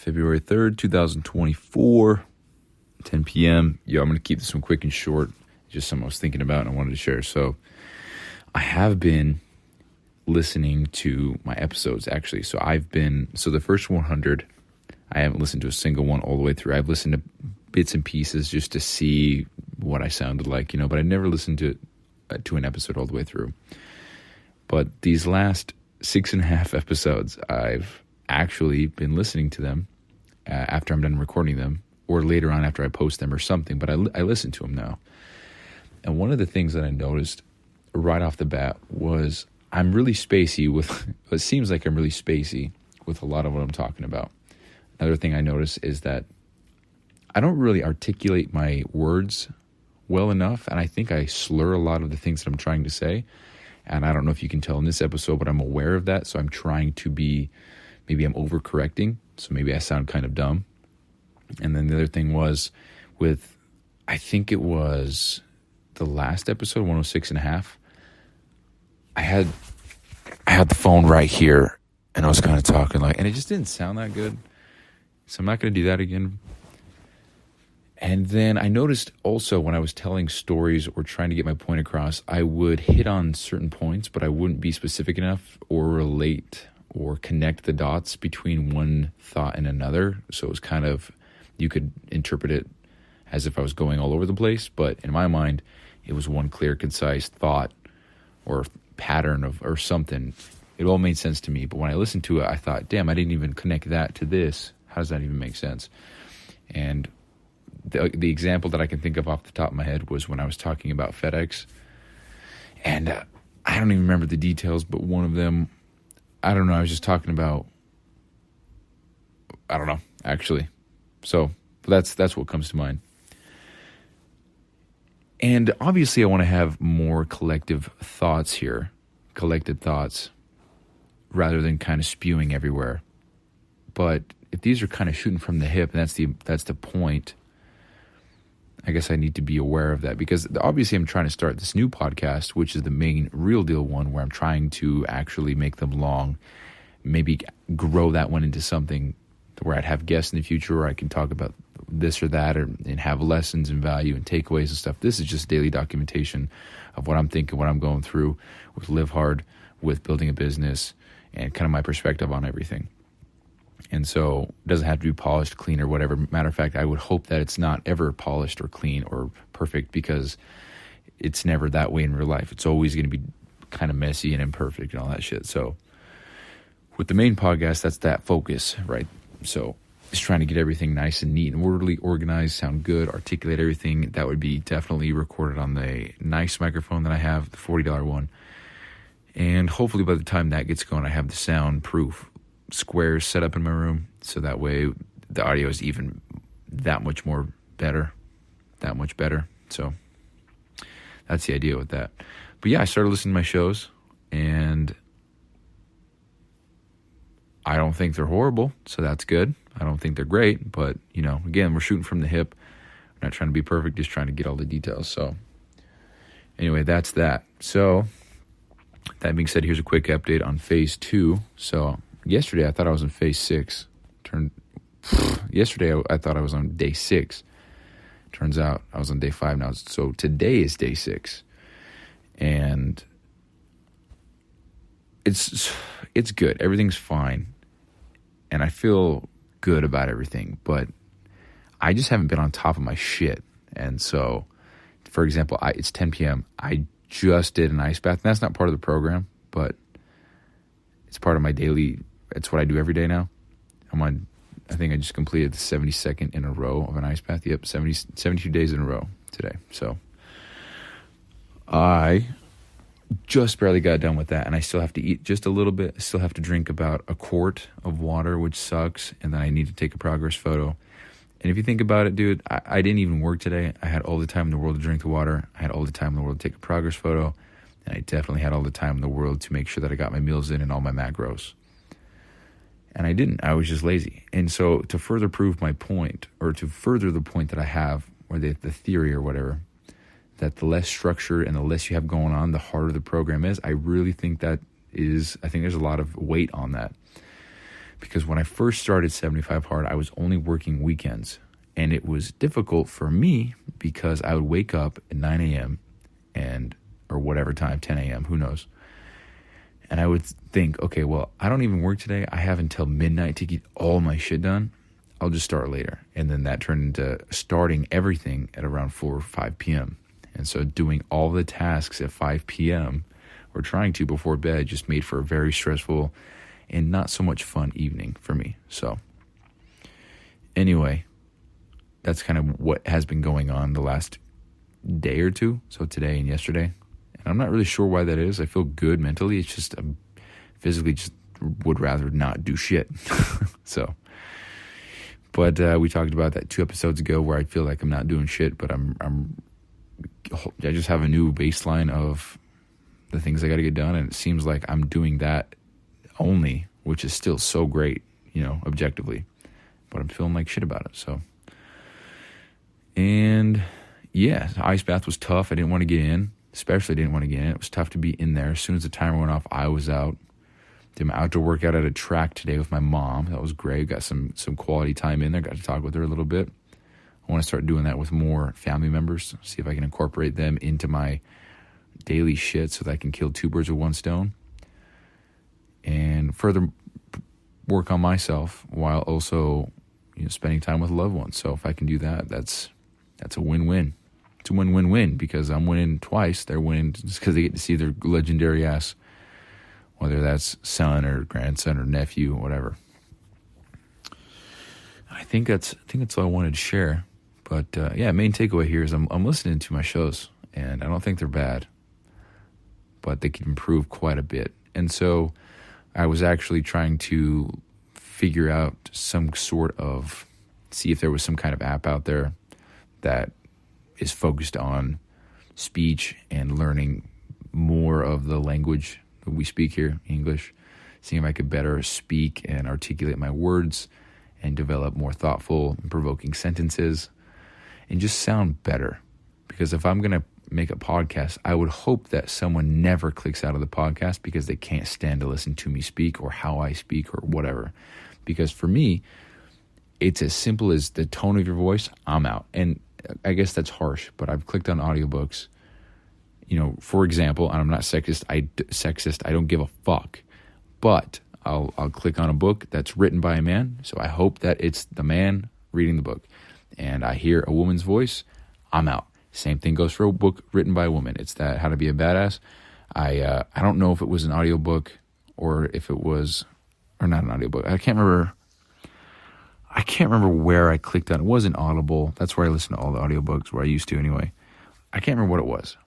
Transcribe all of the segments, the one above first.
February 3rd, 2024, 10 p.m. Yo, I'm going to keep this one quick and short. Just something I was thinking about and I wanted to share. So I have been listening to my episodes, actually. So the first 100, I haven't listened to a single one all the way through. I've listened to bits and pieces just to see what I sounded like, but I never listened to an episode all the way through. But these last 6.5 episodes, I've actually been listening to them after I'm done recording them, or later on after I post them or something, but I listen to them now. And one of the things that I noticed right off the bat was I'm really spacey with, it seems like I'm really spacey with a lot of what I'm talking about. Another thing I notice is that I don't really articulate my words well enough, and I think I slur a lot of the things that I'm trying to say. And I don't know if you can tell in this episode, but I'm aware of that, so I'm trying to be, maybe I'm overcorrecting, so maybe I sound kind of dumb. And then the other thing was with, I think it was the last episode, 106.5, I had the phone right here, and I was kind of talking and it just didn't sound that good. So I'm not going to do that again. And then I noticed also when I was telling stories or trying to get my point across, I would hit on certain points, but I wouldn't be specific enough or relate or connect the dots between one thought and another. So it was kind of, you could interpret it as if I was going all over the place, but in my mind, it was one clear, concise thought or pattern or something. It all made sense to me, but when I listened to it, I thought, damn, I didn't even connect that to this. How does that even make sense? And the example that I can think of off the top of my head was when I was talking about FedEx. And I don't even remember the details, but one of them, I don't know, I was just talking about, I don't know, actually. So that's what comes to mind. And obviously I want to have more collected thoughts, rather than kind of spewing everywhere. But if these are kind of shooting from the hip, and that's the point, I guess I need to be aware of that, because obviously I'm trying to start this new podcast, which is the main real deal one, where I'm trying to actually make them long, maybe grow that one into something where I'd have guests in the future, or I can talk about this or that, and have lessons and value and takeaways and stuff. This is just daily documentation of what I'm thinking, what I'm going through with Live Hard, with building a business, and kind of my perspective on everything. And so it doesn't have to be polished, clean, or whatever. Matter of fact, I would hope that it's not ever polished or clean or perfect, because it's never that way in real life. It's always going to be kind of messy and imperfect and all that shit. So with the main podcast, that's that focus, right? So just trying to get everything nice and neat and orderly, organized, sound good, articulate everything. That would be definitely recorded on the nice microphone that I have, the $40 one. And hopefully by the time that gets going, I have the soundproof squares set up in my room, so that way the audio is even that much better. So that's the idea with that. But yeah, I started listening to my shows, and I don't think they're horrible, so that's good. I don't think they're great, but again, we're shooting from the hip. We're not trying to be perfect, just trying to get all the details. So anyway, that's that. So that being said, here's a quick update on phase 2. So yesterday, I thought I was in phase 6. Yesterday, I thought I was on day 6. Turns out I was on day 5 now. So today is day 6. And it's good. Everything's fine. And I feel good about everything. But I just haven't been on top of my shit. And so, for example, it's 10 p.m. I just did an ice bath. And that's not part of the program, but it's part of my daily. It's what I do every day now. I think I just completed the 72nd in a row of an ice bath. Yep, 72 days in a row today. So I just barely got done with that, and I still have to eat just a little bit. I still have to drink about a quart of water, which sucks, and then I need to take a progress photo. And if you think about it, dude, I didn't even work today. I had all the time in the world to drink the water. I had all the time in the world to take a progress photo, and I definitely had all the time in the world to make sure that I got my meals in and all my macros. And I didn't. I was just lazy. And so to further prove my point, or to further the point that I have, or the theory or whatever, that the less structure and the less you have going on, the harder the program is, I really think I think there's a lot of weight on that. Because when I first started 75 Hard, I was only working weekends. And it was difficult for me because I would wake up at 9 a.m. or whatever time, 10 a.m., who knows. And I would think, okay, well, I don't even work today. I have until midnight to get all my shit done. I'll just start later. And then that turned into starting everything at around 4 or 5 p.m. And so doing all the tasks at 5 p.m. or trying to before bed just made for a very stressful and not so much fun evening for me. So anyway, that's kind of what has been going on the last day or two. So today and yesterday. And I'm not really sure why that is. I feel good mentally. It's just physically just would rather not do shit. So, but we talked about that 2 episodes ago where I feel like I'm not doing shit, but I just have a new baseline of the things I got to get done. And it seems like I'm doing that only, which is still so great, objectively, but I'm feeling like shit about it. So, and yeah, the ice bath was tough. I didn't want to get in, especially didn't want to get in. It was tough to be in there. As soon as the timer went off, I was out. Did my outdoor workout at a track today with my mom. That was great. Got some quality time in there. Got to talk with her a little bit. I want to start doing that with more family members. See if I can incorporate them into my daily shit so that I can kill 2 birds with 1 stone. And further work on myself while also spending time with loved ones. So if I can do that, that's a win-win. It's a win-win-win because I'm winning twice. They're winning just because they get to see their legendary ass, whether that's son or grandson or nephew or whatever. I think that's all I wanted to share. But main takeaway here is I'm listening to my shows, and I don't think they're bad, but they can improve quite a bit. And so I was actually trying to figure out see if there was some kind of app out there that is focused on speech and learning more of the language that we speak here, English, seeing if I could better speak and articulate my words and develop more thoughtful and provoking sentences and just sound better. Because if I'm going to make a podcast, I would hope that someone never clicks out of the podcast because they can't stand to listen to me speak or how I speak or whatever. Because for me, it's as simple as the tone of your voice, I'm out. And I guess that's harsh, but I've clicked on audiobooks. For example, and I'm not sexist, I don't give a fuck. But I'll click on a book that's written by a man, so I hope that it's the man reading the book. And I hear a woman's voice, I'm out. Same thing goes for a book written by a woman. It's that How to Be a Badass. I don't know if it was an audiobook or if it was, or not an audiobook. I can't remember where I clicked on. It wasn't Audible. That's where I listen to all the audiobooks, where I used to anyway. I can't remember what it was.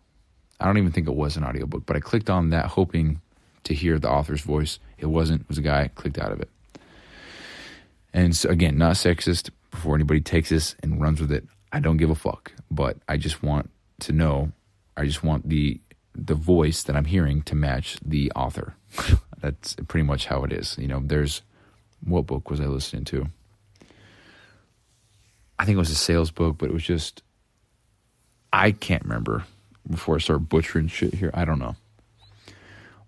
I don't even think it was an audiobook, but I clicked on that hoping to hear the author's voice. It wasn't. It was a guy. Clicked out of it. And so, again, not sexist. Before anybody takes this and runs with it, I don't give a fuck. But I just want to know, I just want the voice that I'm hearing to match the author. That's pretty much how it is. What book was I listening to? I think it was a sales book, but it was just, I can't remember before I start butchering shit here. I don't know.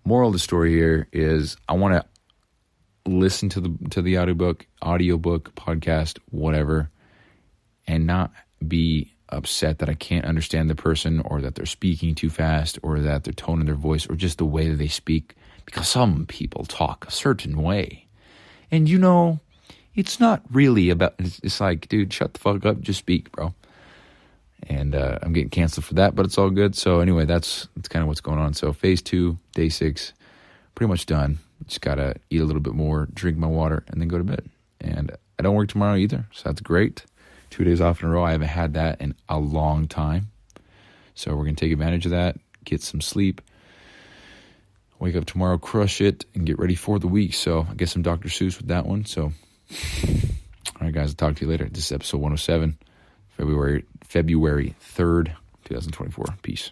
Moral of the story here is I want to listen to the audiobook, podcast, whatever, and not be upset that I can't understand the person or that they're speaking too fast or that their tone of their voice or just the way that they speak, because some people talk a certain way. And it's not really about, it's like, dude, shut the fuck up, just speak, bro. And I'm getting canceled for that, but it's all good. So anyway, that's kind of what's going on. So phase 2, day 6, pretty much done. Just got to eat a little bit more, drink my water, and then go to bed. And I don't work tomorrow either, so that's great. 2 days off in a row. I haven't had that in a long time. So we're going to take advantage of that, get some sleep, wake up tomorrow, crush it, and get ready for the week. So I guess I'm Dr. Seuss with that one. So, all right, guys, I'll talk to you later. This is episode 107, February 3rd, 2024. Peace.